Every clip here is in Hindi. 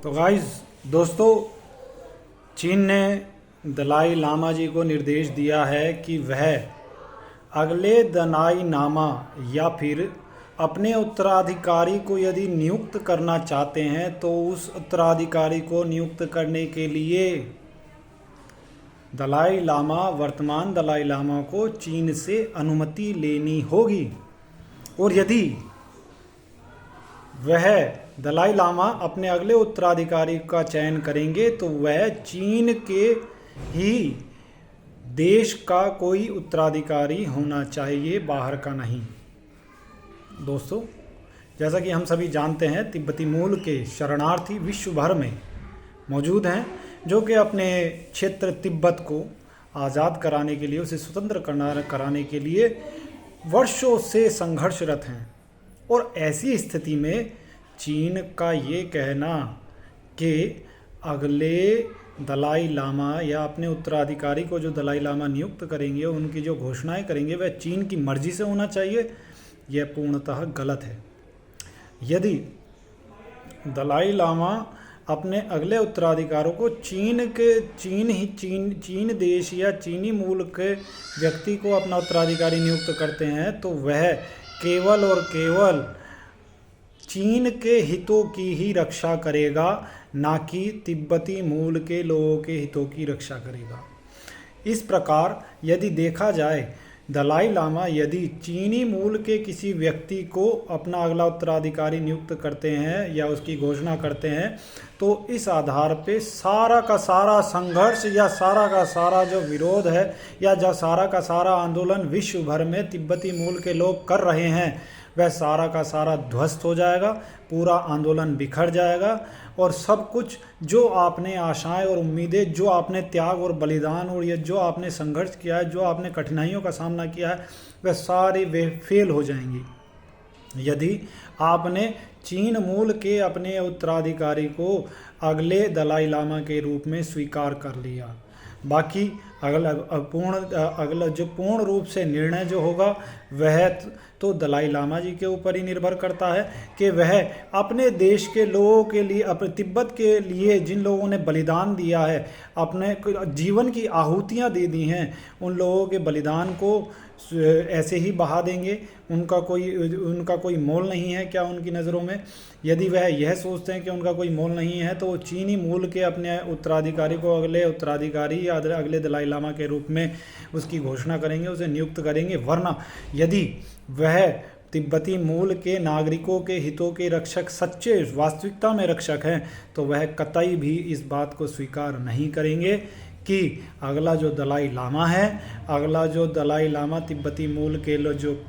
तो गाइस दोस्तों, चीन ने दलाई लामा जी को निर्देश दिया है कि वह अगले दलाई लामा या फिर अपने उत्तराधिकारी को यदि नियुक्त करना चाहते हैं तो उस उत्तराधिकारी को नियुक्त करने के लिए दलाई लामा, वर्तमान दलाई लामा को चीन से अनुमति लेनी होगी। और यदि वह दलाई लामा अपने अगले उत्तराधिकारी का चयन करेंगे तो वह चीन के ही देश का कोई उत्तराधिकारी होना चाहिए, बाहर का नहीं। दोस्तों, जैसा कि हम सभी जानते हैं, तिब्बती मूल के शरणार्थी विश्व भर में मौजूद हैं, जो कि अपने क्षेत्र तिब्बत को आज़ाद कराने के लिए, उसे स्वतंत्र कराने के लिए वर्षों से संघर्षरत हैं। और ऐसी स्थिति में चीन का ये कहना कि अगले दलाई लामा या अपने उत्तराधिकारी को जो दलाई लामा नियुक्त करेंगे, उनकी जो घोषणाएं करेंगे वह चीन की मर्जी से होना चाहिए, यह पूर्णतः गलत है। यदि दलाई लामा अपने अगले उत्तराधिकारों को चीन देश या चीनी मूल के व्यक्ति को अपना उत्तराधिकारी नियुक्त करते हैं तो वह केवल और केवल चीन के हितों की ही रक्षा करेगा, ना कि तिब्बती मूल के लोगों के हितों की रक्षा करेगा। इस प्रकार यदि देखा जाए, दलाई लामा यदि चीनी मूल के किसी व्यक्ति को अपना अगला उत्तराधिकारी नियुक्त करते हैं या उसकी घोषणा करते हैं तो इस आधार पे सारा का सारा संघर्ष या सारा का सारा जो विरोध है या जो सारा का सारा आंदोलन विश्व भर में तिब्बती मूल के लोग कर रहे हैं, वह सारा का सारा ध्वस्त हो जाएगा, पूरा आंदोलन बिखर जाएगा और सब कुछ जो आपने आशाएं और उम्मीदें, जो आपने त्याग और बलिदान और ये जो आपने संघर्ष किया है, जो आपने कठिनाइयों का सामना किया है, वह सारे वे फेल हो जाएंगी यदि आपने चीन मूल के अपने उत्तराधिकारी को अगले दलाई लामा के रूप में स्वीकार कर लिया। बाकी अगला जो पूर्ण रूप से निर्णय जो होगा वह तो दलाई लामा जी के ऊपर ही निर्भर करता है कि वह अपने देश के लोगों के लिए, अपने तिब्बत के लिए जिन लोगों ने बलिदान दिया है, अपने जीवन की आहुतियाँ दे दी हैं, उन लोगों के बलिदान को ऐसे ही बहा देंगे। उनका कोई मोल नहीं है क्या उनकी नज़रों में? यदि वह यह सोचते हैं कि उनका कोई मोल नहीं है तो वो चीनी मूल के अपने उत्तराधिकारी को अगले उत्तराधिकारी या अगले दलाई लामा के रूप में उसकी घोषणा करेंगे, उसे नियुक्त करेंगे। वरना यदि वह तिब्बती मूल के नागरिकों के हितों के रक्षक, सच्चे वास्तविकता में रक्षक हैं, तो वह कतई भी इस बात को स्वीकार नहीं करेंगे कि अगला जो दलाई लामा है, अगला जो दलाई लामा तिब्बती मूल के जो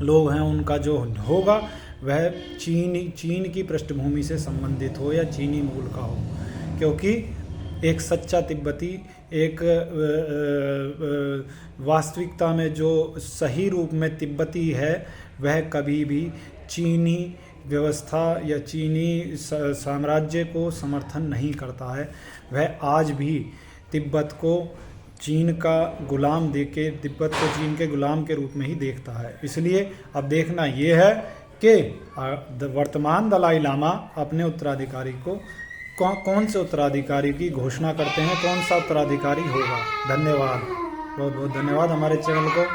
लोग हैं उनका जो होगा वह चीन की पृष्ठभूमि से संबंधित हो या चीनी मूल का हो। क्योंकि एक सच्चा तिब्बती, एक वास्तविकता में जो सही रूप में तिब्बती है, वह कभी भी चीनी व्यवस्था या चीनी साम्राज्य को समर्थन नहीं करता है। वह आज भी तिब्बत को चीन का गुलाम देके, तिब्बत को चीन के गुलाम के रूप में ही देखता है। इसलिए अब देखना ये है कि वर्तमान दलाई लामा अपने उत्तराधिकारी को कौन से उत्तराधिकारी की घोषणा करते हैं, कौन सा उत्तराधिकारी होगा। धन्यवाद, बहुत बहुत धन्यवाद हमारे चैनल को